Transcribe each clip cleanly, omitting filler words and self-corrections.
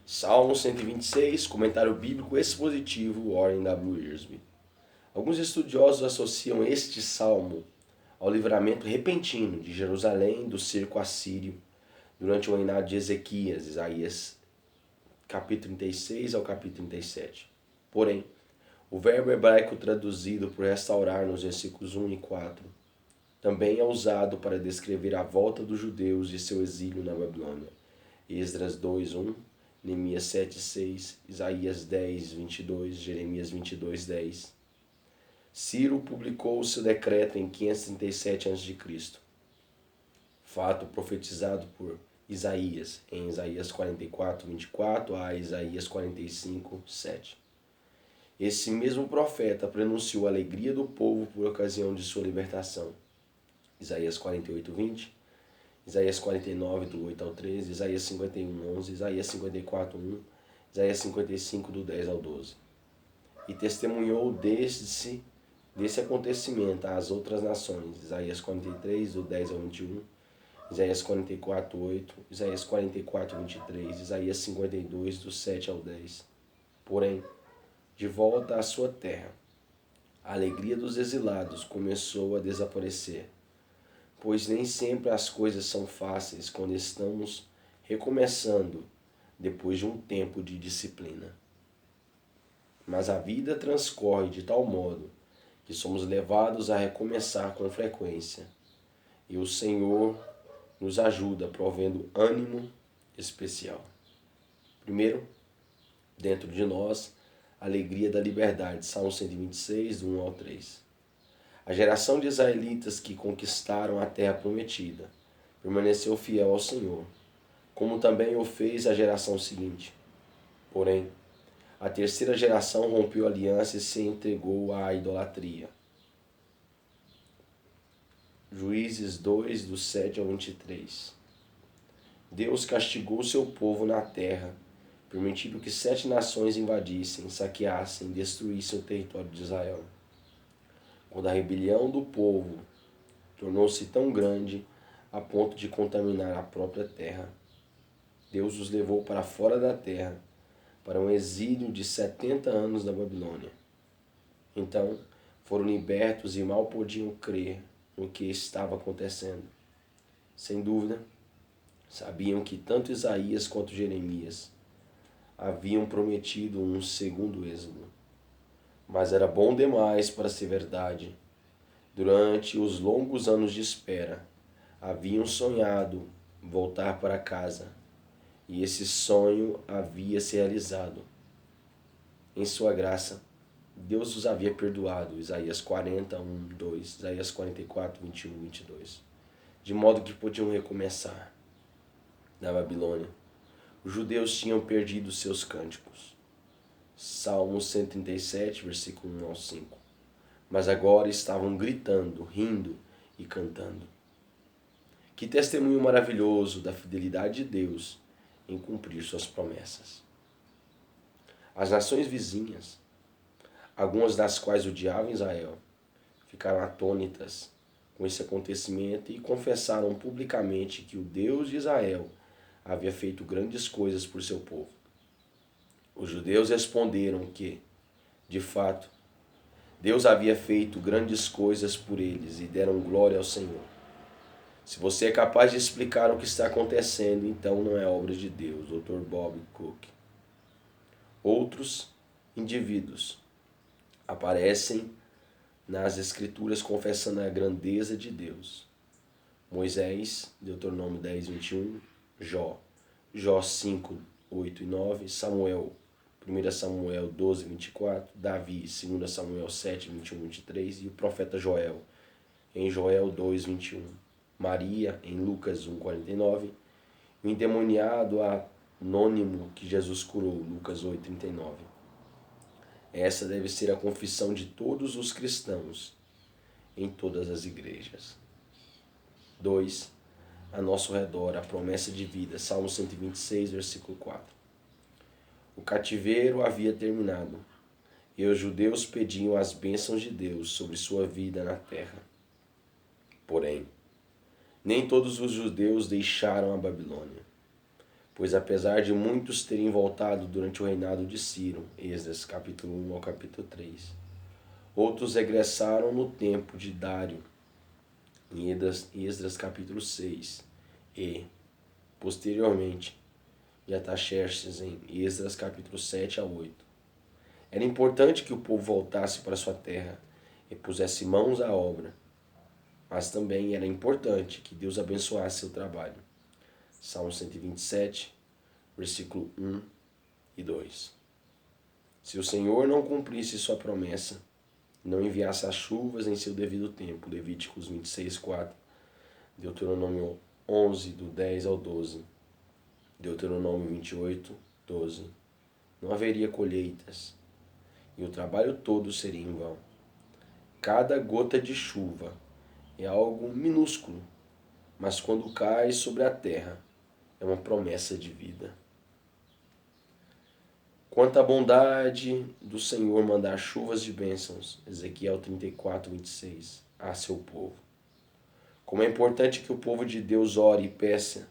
Salmo 126, comentário bíblico expositivo, Warren W. Wiersbe. Alguns estudiosos associam este salmo ao livramento repentino de Jerusalém do cerco assírio durante o reinado de Ezequias, Isaías capítulo 36 ao capítulo 37. Porém, o verbo hebraico traduzido por restaurar nos versículos 1 e 4 também é usado para descrever a volta dos judeus de seu exílio na Babilônia. Esdras 2:1, Neemias 7:6, Isaías 10:22, Jeremias 22:10. Ciro publicou o seu decreto em 537 a.C., fato profetizado por Isaías em Isaías 44:24 a Isaías 45:7. Esse mesmo profeta pronunciou a alegria do povo por ocasião de sua libertação. Isaías 48:20, Isaías 49, do 8 ao 13, Isaías 51:11, Isaías 54:1, Isaías 55, do 10 ao 12. E testemunhou desse acontecimento às outras nações. Isaías 43, do 10 ao 21, Isaías 44:8, Isaías 44:23, Isaías 52, do 7 ao 10. Porém, de volta à sua terra, a alegria dos exilados começou a desaparecer, pois nem sempre as coisas são fáceis quando estamos recomeçando depois de um tempo de disciplina. Mas a vida transcorre de tal modo que somos levados a recomeçar com frequência, e o Senhor nos ajuda provendo ânimo especial. Primeiro, dentro de nós, a alegria da liberdade, Salmo 126, do 1 ao 3. A geração de israelitas que conquistaram a terra prometida permaneceu fiel ao Senhor, como também o fez a geração seguinte. Porém, a terceira geração rompeu a aliança e se entregou à idolatria. Juízes 2, do 7 ao 23. Deus castigou seu povo na terra, permitindo que 7 nações invadissem, saqueassem e destruíssem o território de Israel. Quando a rebelião do povo tornou-se tão grande a ponto de contaminar a própria terra, Deus os levou para fora da terra, para um exílio de 70 anos na Babilônia. Então, foram libertos e mal podiam crer no que estava acontecendo. Sem dúvida, sabiam que tanto Isaías quanto Jeremias haviam prometido um segundo êxodo. Mas era bom demais para ser verdade. Durante os longos anos de espera, haviam sonhado voltar para casa, e esse sonho havia se realizado. Em sua graça, Deus os havia perdoado, Isaías 40:1, 2, Isaías 44, 21, 22, de modo que podiam recomeçar. Na Babilônia, os judeus tinham perdido seus cânticos. Salmo 137, versículo 1 ao 5. Mas agora estavam gritando, rindo e cantando. Que testemunho maravilhoso da fidelidade de Deus em cumprir suas promessas. As nações vizinhas, algumas das quais odiavam Israel, ficaram atônitas com esse acontecimento e confessaram publicamente que o Deus de Israel havia feito grandes coisas por seu povo. Os judeus responderam que, de fato, Deus havia feito grandes coisas por eles e deram glória ao Senhor. Se você é capaz de explicar o que está acontecendo, então não é obra de Deus, Dr. Bob Cook. Outros indivíduos aparecem nas Escrituras confessando a grandeza de Deus. Moisés, Deuteronômio 10, 21, Jó 5, 8 e 9, Samuel, 1 Samuel 12, 24, Davi, 2 Samuel 7, 21, 23 e o profeta Joel, em Joel 2, 21. Maria, em Lucas 1, 49, o endemoniado anônimo que Jesus curou, Lucas 8, 39. Essa deve ser a confissão de todos os cristãos em todas as igrejas. 2. A nosso redor, a promessa de vida, Salmo 126, versículo 4. O cativeiro havia terminado, e os judeus pediam as bênçãos de Deus sobre sua vida na terra. Porém, nem todos os judeus deixaram a Babilônia. Pois apesar de muitos terem voltado durante o reinado de Ciro, Esdras capítulo 1 ao capítulo 3, outros regressaram no tempo de Dário, em Esdras capítulo 6, e, posteriormente, de Artaxerxes em Esdras capítulo 7 a 8. Era importante que o povo voltasse para sua terra e pusesse mãos à obra, mas também era importante que Deus abençoasse seu trabalho. Salmo 127, versículo 1 e 2. Se o Senhor não cumprisse sua promessa, não enviasse as chuvas em seu devido tempo, Levíticos 26, 4, Deuteronômio 11, do 10 ao 12, Deuteronômio 28, 12, não haveria colheitas, e o trabalho todo seria em vão. Cada gota de chuva é algo minúsculo, mas quando cai sobre a terra, é uma promessa de vida. Quanto à bondade do Senhor mandar chuvas de bênçãos, Ezequiel 34, 26, a seu povo. Como é importante que o povo de Deus ore e peça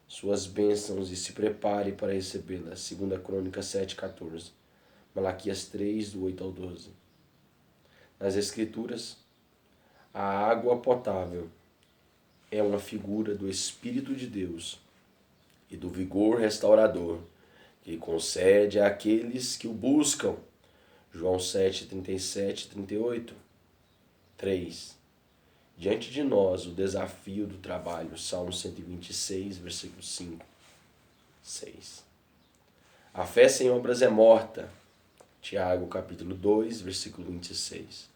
suas bênçãos e se prepare para recebê-las, 2 Crônicas 7, 14, Malaquias 3, do 8 ao 12. Nas Escrituras, a água potável é uma figura do Espírito de Deus e do vigor restaurador que concede àqueles que o buscam. João 7, 37 e 38. 3. Diante de nós o desafio do trabalho. Salmo 126, versículo 5. 6. A fé sem obras é morta. Tiago capítulo 2, versículo 26.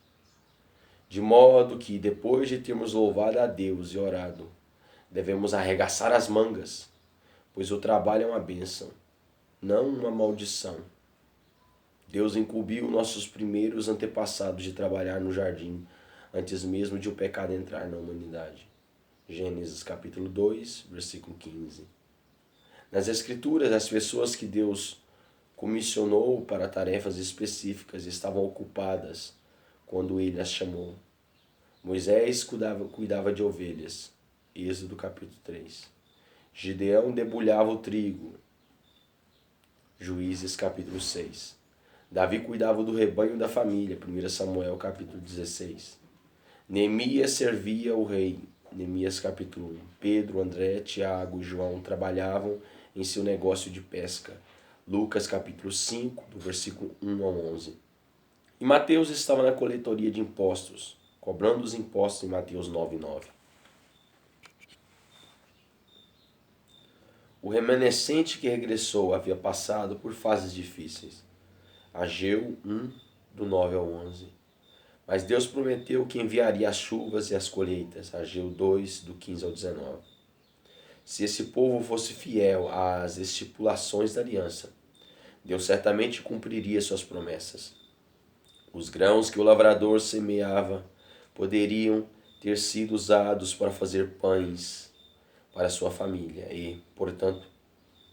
De modo que, depois de termos louvado a Deus e orado, devemos arregaçar as mangas, pois o trabalho é uma bênção, não uma maldição. Deus incumbiu nossos primeiros antepassados de trabalhar no jardim, antes mesmo de o pecado entrar na humanidade. Gênesis capítulo 2, versículo 15. Nas Escrituras, as pessoas que Deus comissionou para tarefas específicas estavam ocupadas quando ele as chamou. Moisés cuidava de ovelhas. Êxodo capítulo 3. Gideão debulhava o trigo. Juízes capítulo 6. Davi cuidava do rebanho da família. 1 Samuel capítulo 16. Neemias servia o rei. Neemias capítulo 1. Pedro, André, Tiago e João trabalhavam em seu negócio de pesca. Lucas capítulo 5, do versículo 1 ao 11. E Mateus estava na coletoria de impostos, cobrando os impostos em Mateus 9, 9. O remanescente que regressou havia passado por fases difíceis. Ageu 1, do 9 ao 11. Mas Deus prometeu que enviaria as chuvas e as colheitas. Ageu 2, do 15 ao 19. Se esse povo fosse fiel às estipulações da aliança, Deus certamente cumpriria suas promessas. Os grãos que o lavrador semeava poderiam ter sido usados para fazer pães para sua família e, portanto,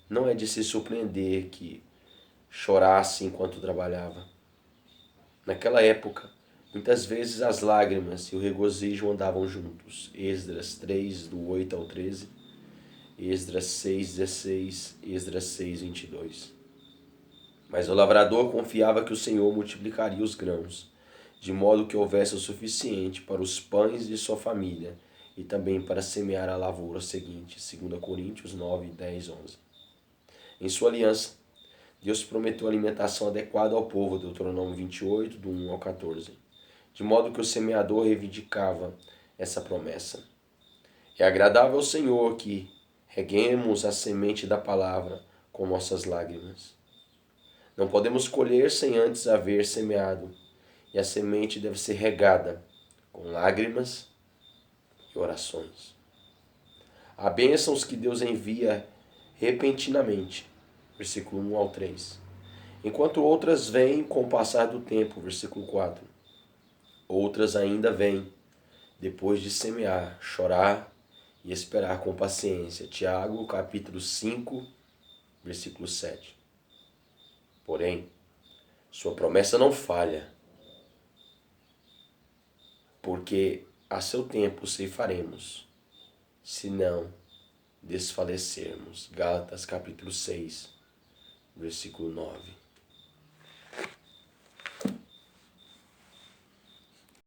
não é de se surpreender que chorasse enquanto trabalhava. Naquela época, muitas vezes as lágrimas e o regozijo andavam juntos. Esdras 3, do 8 ao 13, Esdras 6, 16, Esdras 6, 22. Mas o lavrador confiava que o Senhor multiplicaria os grãos, de modo que houvesse o suficiente para os pães de sua família e também para semear a lavoura seguinte, 2 Coríntios 9, 10, 11. Em sua aliança, Deus prometeu alimentação adequada ao povo, Deuteronômio 28, do 1 ao 14, de modo que o semeador reivindicava essa promessa. É agradável ao Senhor que reguemos a semente da palavra com nossas lágrimas. Não podemos colher sem antes haver semeado, e a semente deve ser regada com lágrimas e orações. Há bênçãos que Deus envia repentinamente, versículo 1 ao 3, enquanto outras vêm com o passar do tempo, versículo 4. Outras ainda vêm, depois de semear, chorar e esperar com paciência. Tiago, capítulo 5, versículo 7. Porém, sua promessa não falha, porque a seu tempo ceifaremos, se não desfalecermos. Gálatas capítulo 6, versículo 9.